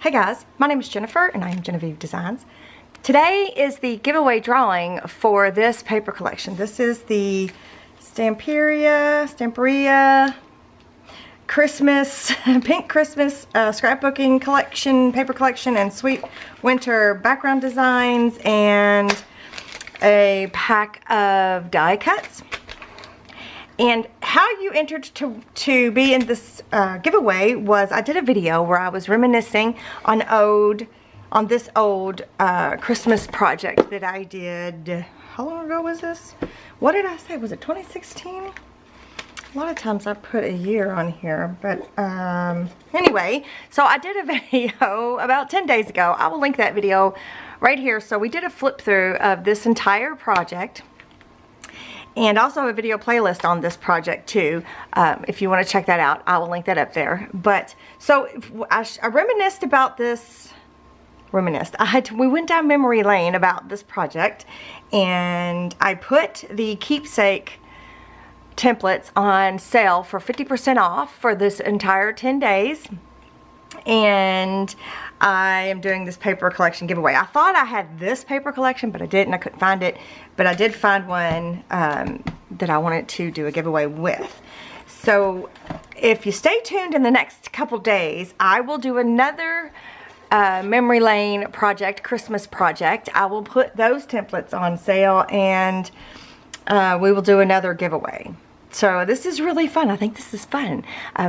Hey guys, my name is Jennifer and I am Genevieve Designs. Today is the giveaway drawing for this paper collection. This is the Stamperia Christmas, Pink Christmas scrapbooking collection, paper collection, and Sweet Winter background designs, and a pack of die cuts. And how you entered to be in this giveaway was I did a video where I was reminiscing on this old Christmas project that I did. How long ago was this? What did I say? Was it 2016? A lot of times I put a year on here, but anyway, so I did a video about 10 days ago. I will link that video right here. So we did a flip through of this entire project. And also a video playlist on this project too. If you want to check that out, I will link that up there. But so I reminisced about this. We went down memory lane about this project, and I put the keepsake templates on sale for 50% off for this entire 10 days. And I am doing this paper collection giveaway. I thought I had this paper collection, but I didn't. I couldn't find it. But I did find one that I wanted to do a giveaway with. So if you stay tuned in the next couple days, I will do another memory lane project, Christmas project. I will put those templates on sale, and we will do another giveaway. So this is really fun. I think this is fun.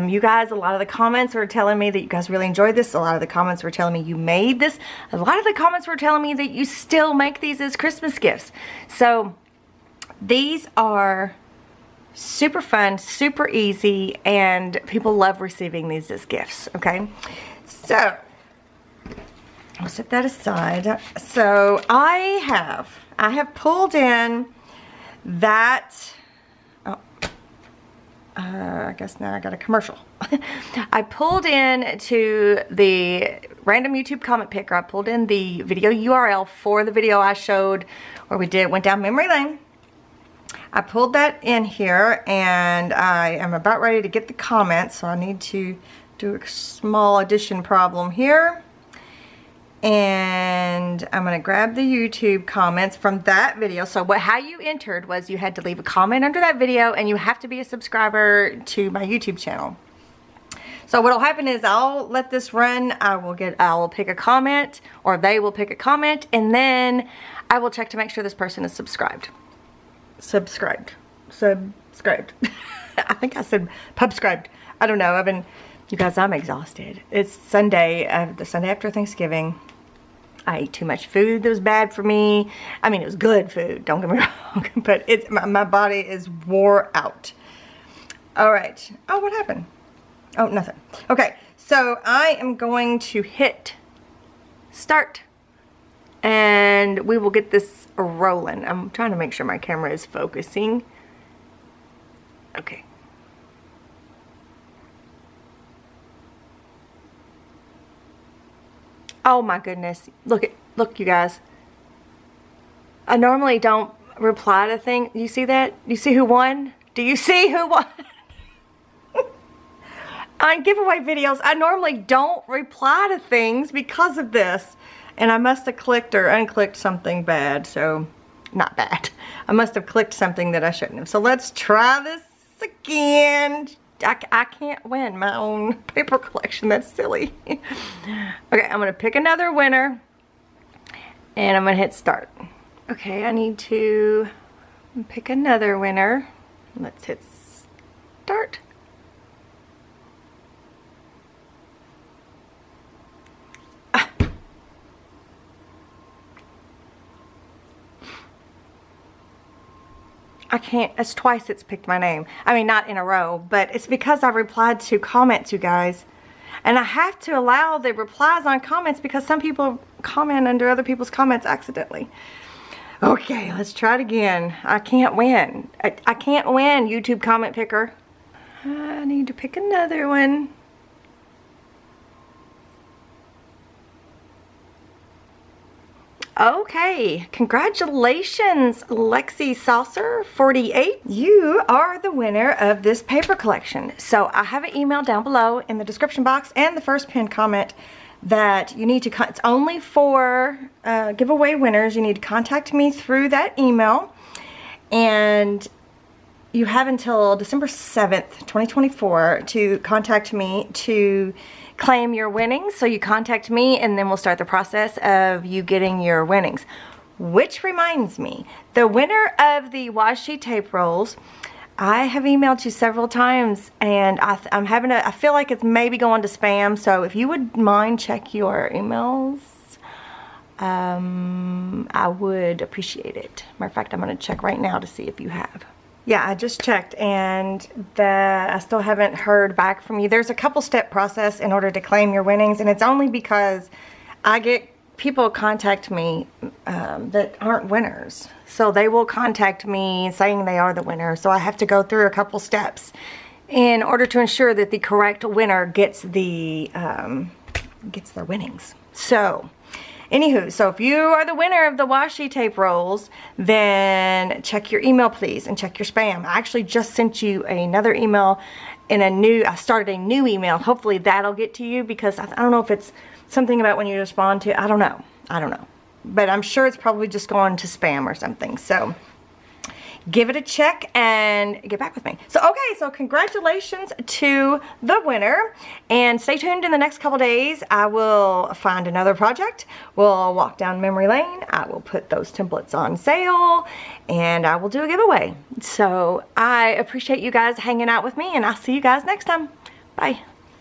You guys, a lot of the comments were telling me that you guys really enjoyed this. A lot of the comments were telling me you made this. A lot of the comments were telling me that you still make these as Christmas gifts. So these are super fun, super easy, and people love receiving these as gifts, okay? So I'll set that aside. So I have pulled in that. I guess now I got a commercial. I pulled in to the random YouTube comment picker. I pulled in the video URL for the video I showed where went down memory lane. I pulled that in here, and I am about ready to get the comments, so I need to do a small addition problem here. And I'm going to grab the YouTube comments from that video. So how you entered was you had to leave a comment under that video, and you have to be a subscriber to my YouTube channel. So what'll happen is I'll let this run. I will pick a comment, or they will pick a comment, and then I will check to make sure this person is subscribed. Subscribed. I think I said pubscribed. I don't know. You guys, I'm exhausted. It's Sunday, the Sunday after Thanksgiving. I ate too much food that was bad for me. I mean, it was good food, don't get me wrong, but my body is wore out. All right. Oh, what happened? Oh, nothing. Okay, so I am going to hit start, and we will get this rolling. I'm trying to make sure my camera is focusing. Okay. Oh my goodness. Look you guys. I normally don't reply to things. You see that? You see who won? Do you see who won? On giveaway videos, I normally don't reply to things because of this. And I must have clicked or unclicked something bad. So, not bad. I must have clicked something that I shouldn't have. So let's try this again. I can't win my own paper collection. That's silly. Okay, I'm going to pick another winner, and I'm going to hit start. Okay, I need to pick another winner. Let's hit start. I can't, it's twice it's picked my name. I mean, not in a row, but it's because I replied to comments, you guys. And I have to allow the replies on comments because some people comment under other people's comments accidentally. Okay, let's try it again. I can't win. I can't win, YouTube comment picker. I need to pick another one. Okay, congratulations, Lexi Saucer 48. You are the winner of this paper collection. So I have an email down below in the description box and the first pinned comment that you need to, it's only for giveaway winners. You need to contact me through that email, and you have until December 7th, 2024 to contact me to claim your winnings. So you contact me and then we'll start the process of you getting your winnings. Which reminds me, the winner of the washi tape rolls, I have emailed you several times, and I feel like it's maybe going to spam. So if you would mind, check your emails. I would appreciate it. Matter of fact, I'm going to check right now to see if you have. Yeah, I just checked, and I still haven't heard back from you. There's a couple step process in order to claim your winnings, and it's only because I get people contact me that aren't winners. So they will contact me saying they are the winner. So I have to go through a couple steps in order to ensure that the correct winner gets their winnings. So anywho, so if you are the winner of the washi tape rolls, then check your email, please, and check your spam. I actually just sent you another email in I started a new email. Hopefully that'll get to you, because I don't know if it's something about when you respond to, I don't know. But I'm sure it's probably just going to spam or something. So give it a check and get back with me. So, okay, so congratulations to the winner. And stay tuned in the next couple days. I will find another project. We'll walk down memory lane. I will put those templates on sale, and I will do a giveaway. So I appreciate you guys hanging out with me, and I'll see you guys next time. Bye.